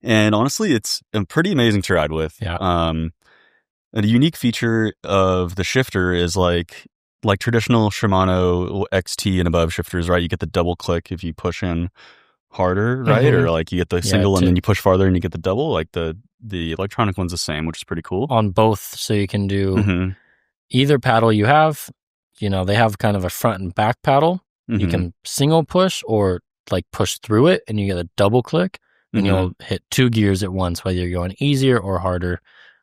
And honestly, it's pretty amazing to ride with. Yeah. A unique feature of the shifter is like traditional Shimano XT and above shifters, right? You get the double click if you push in harder, right? Or like you get the single and then you push farther and you get the double. Like the electronic one's the same, which is pretty cool. On both, so you can do either paddle you have. You know, they have kind of a front and back paddle. You can single push or like push through it and you get a double click and you'll hit 2 gears at once, whether you're going easier or harder,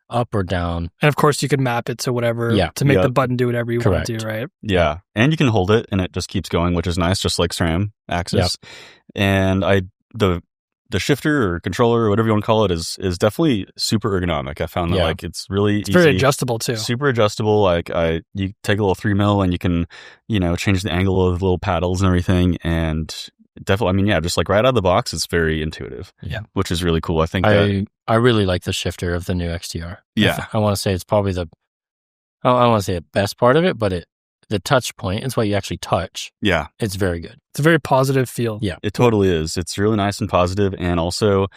up or down. And of course you could map it to whatever to make the button do whatever you want to do, right? Yeah. And you can hold it and it just keeps going, which is nice, just like SRAM axis. And the shifter or controller or whatever you want to call it is definitely super ergonomic. I found that like it's really easy. Very adjustable too. Super adjustable. Like you take a little 3mm and you can, change the angle of the little paddles and everything. And definitely, I mean, just like right out of the box, it's very intuitive. Yeah. Which is really cool. I think I really like the shifter of the new XTR. Yeah. I want to say it's probably I don't want to say the best part of it, but the touch point, it's what you actually touch. Yeah. It's very good. It's a very positive feel. Yeah. It totally is. It's really nice and positive and also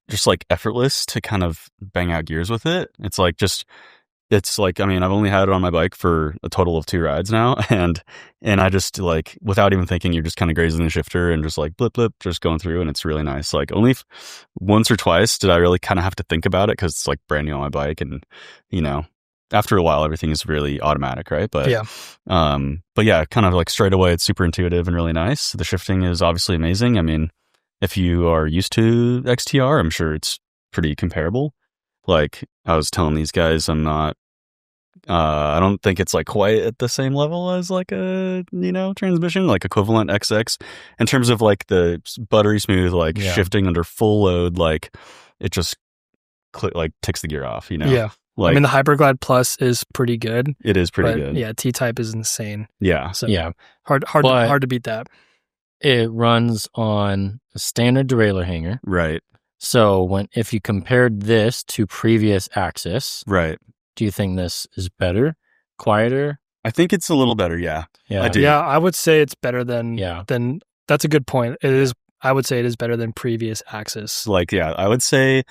just like effortless to kind of bang out gears with it. It's like I mean, I've only had it on my bike for a total of 2 rides now. And I just like, without even thinking, you're just kind of grazing the shifter and just like blip, blip, just going through. And it's really nice. Like only once or twice did I really kind of have to think about it because it's like brand new on my bike. And, after a while, everything is really automatic, right? But yeah, kind of like straight away, it's super intuitive and really nice. The shifting is obviously amazing. I mean, if you are used to XTR, I'm sure it's pretty comparable. Like I was telling these guys, I'm not, I don't think it's like quite at the same level as like a, transmission, like equivalent XX in terms of like the buttery smooth, like shifting under full load, like it just ticks the gear off, Yeah. Like, I mean, the Hyperglide Plus is pretty good. It is pretty good. Yeah, T-Type is insane. Yeah. So hard to beat that. It runs on a standard derailleur hanger. Right. So if you compared this to previous Axis, right, do you think this is better, quieter? I think it's a little better. Yeah. Yeah. I do. Yeah, I would say it's better than. That's a good point. It is. I would say it is better than previous Axis. Like, I would say.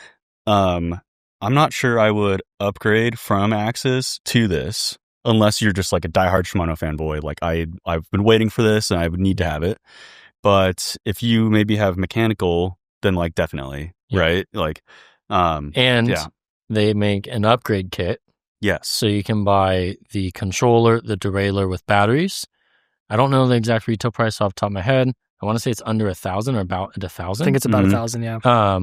I'm not sure I would upgrade from Axis to this unless you're just like a diehard Shimano fanboy. Like I've been waiting for this and I would need to have it. But if you maybe have mechanical, then like definitely, right? Like, they make an upgrade kit. Yes. So you can buy the controller, the derailleur with batteries. I don't know the exact retail price off the top of my head. I want to say it's under 1,000 or about 1,000. I think it's about 1,000. Yeah.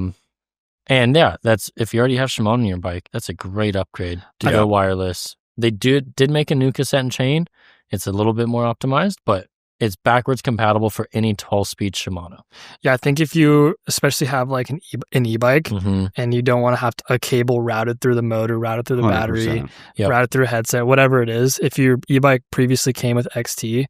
And that's if you already have Shimano on your bike, that's a great upgrade to go wireless. They did make a new cassette and chain. It's a little bit more optimized, but it's backwards compatible for any 12-speed Shimano. Yeah, I think if you especially have like an e-bike and you don't want to have a cable routed through the motor, routed through the battery, routed through a headset, whatever it is, if your e-bike previously came with XT,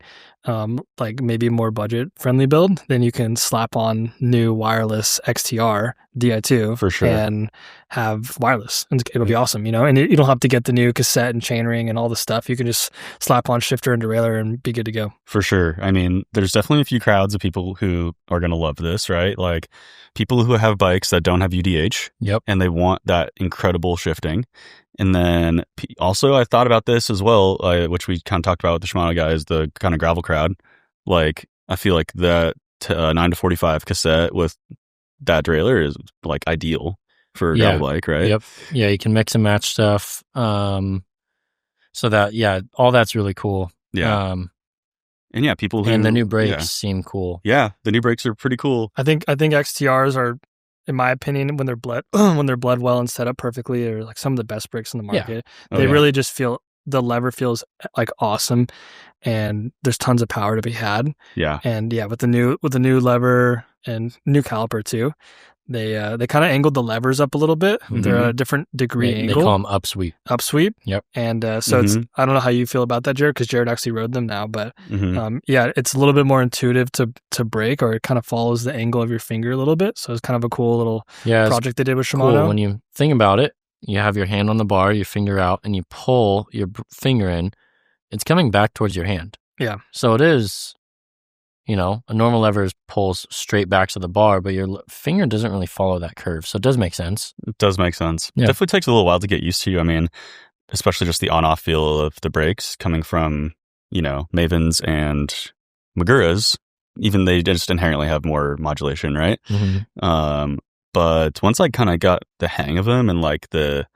like maybe more budget-friendly build, then you can slap on new wireless XTR Di2 for sure and have wireless. And it'll be awesome, and you don't have to get the new cassette and chainring and all the stuff. You can just slap on shifter and derailleur and be good to go. For sure. I mean, there's definitely a few crowds of people who are going to love this, right? Like people who have bikes that don't have UDH and they want that incredible shifting. And then also I thought about this as well, which we kind of talked about with the Shimano guys, the kind of gravel crowd. Like I feel like that 9-45 cassette with that derailleur is like ideal for a gravel bike, right? Yep. Yeah, you can mix and match stuff. So that, all that's really cool. Yeah. And people who... And the new brakes seem cool. Yeah, the new brakes are pretty cool. I think XTRs are, in my opinion, when they're bled well and set up perfectly, are like some of the best brakes in the market. They really just feel, the lever feels like awesome, and there's tons of power to be had. Yeah. And with the new lever and new caliper too, they kind of angled the levers up a little bit. They're at a different degree angle. They call them upsweep. Upsweep. Yep. And so it's, I don't know how you feel about that, Jared, because Jared actually rode them now, but it's a little bit more intuitive to brake, or it kind of follows the angle of your finger a little bit. So it's kind of a cool little project they did with Shimano. Cool. When you think about it, you have your hand on the bar, your finger out, and you pull your finger in, it's coming back towards your hand. Yeah. So it is, You know, a normal lever pulls straight back to the bar, but your finger doesn't really follow that curve. So it does make sense. It does make sense. Yeah. Definitely takes a little while to get used to. I mean, especially just the on-off feel of the brakes coming from, you know, Mavens and Maguras. Even they just inherently have more modulation, right? But once I kind of got the hang of them and like the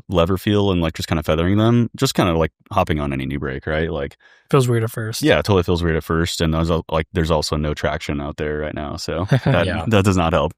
lever feel and like just kind of feathering them, just kind of like hopping on any new brake, right? Like feels weird at first. Yeah, it totally feels weird at first. And there's also no traction out there right now. So that does not help.